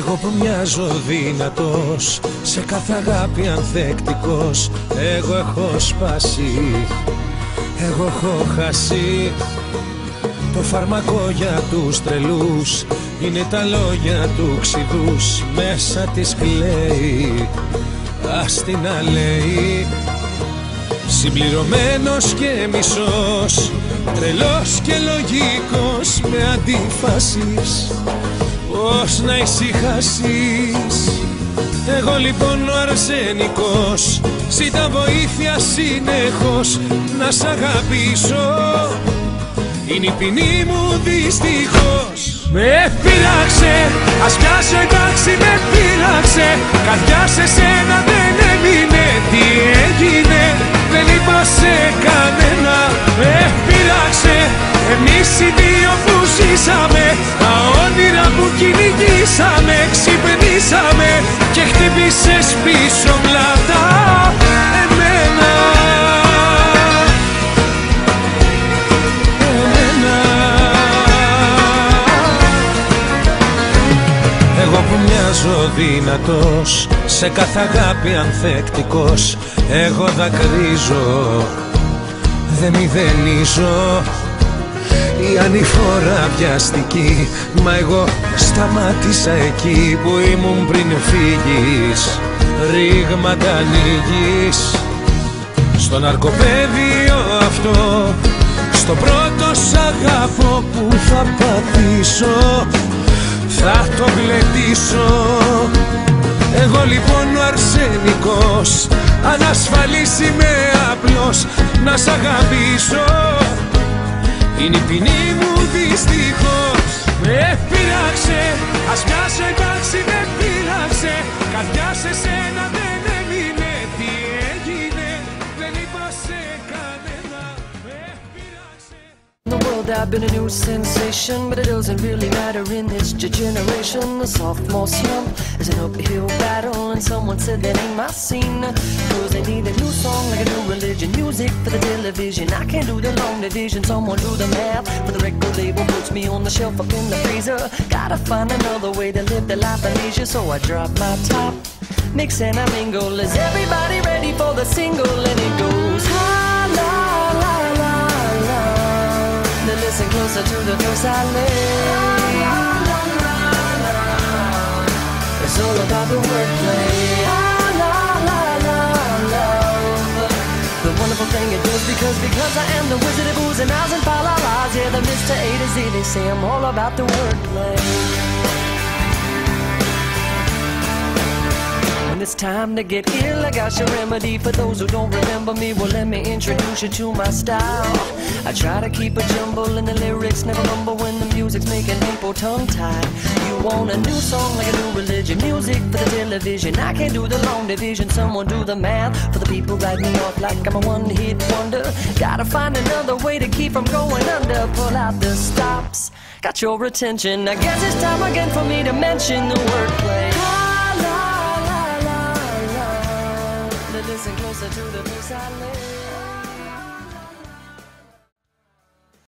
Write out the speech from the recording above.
Εγώ που μοιάζω δυνατός, σε κάθε αγάπη ανθεκτικός, εγώ έχω σπάσει, εγώ έχω χάσει. Το φάρμακο για τους τρελούς είναι τα λόγια του ξηδούς. Μέσα της κλαίει, ας την αλέει. Συμπληρωμένος και μισός, τρελός και λογικός, με αντίφασης, πώς να ησυχάσεις. Εγώ λοιπόν ο αρσενικός, ζητά βοήθεια συνεχώς, να σ' αγαπήσω είναι η ποινή μου δυστυχώς. Με πειράξε, ας πιάσω εντάξει με πειράξε, καρδιά σε σένα δεν έμεινε, τι έγινε, δεν είπα σε κανένα. Με πειράξε, εμείς οι δύο που ζήσαμε, τα όνειρα που κυνηγήσαμε, ξυπνήσαμε και χτύπησες πίσω πλάτα εμένα. Εγώ που μοιάζω δυνατός, σε κάθε αγάπη ανθεκτικός, εγώ δακρύζω, δεν μηδενίζω. Η ανηφόρα βιαστική, μα εγώ σταμάτησα εκεί που ήμουν πριν φύγεις. Ρήγματα ανοίγεις στο ναρκοπαίδιο αυτό, στο πρώτο σ' αγαπώ που θα πατήσω, θα το γλεντήσω. Εγώ λοιπόν ο αρσενικός, ανασφαλής είμαι απλός, να σ' αγαπήσω είναι η ποινή μου δυστυχώς. Με πειράξε, ας πιάσω εντάξει με πειράξε, καρδιά σε σένα δεν έμεινε, τι έγινε, δεν είπα σε κανένα. Με πειράξε. In the world I've been a new sensation, but it doesn't really matter in this generation. The sophomore slump is an uphill battle, and someone said that ain't my scene, cause they need a new song like a new religion, music for the television. I can't do the long division, someone do the math for the record label, puts me on the shelf up in the freezer. Gotta find another way to live the life of leisure, so I drop my top, mix and I mingle. Is everybody ready for the single? And it goes la la la la la. Now listen closer to the verse I lay. It's all about the wordplay. La la la love. The wonderful thing it does because I am the wizard of oohs and ahs and fa la las. Yeah, the Mr. A to Z, they say I'm all about the wordplay. When it's time to get ill, I got your remedy. For those who don't remember me, well, let me introduce you to my style. I try to keep a jumble in the lyrics, never mumble when the music's making people tongue-tied. You want a new song like a new religion, music for the television. I can't do the long division, someone do the math for the people write me off like I'm a one-hit wonder. Gotta find another way to keep from going under. Pull out the stops, got your attention. I guess it's time again for me to mention the wordplay. Listen closer to the verse I lay.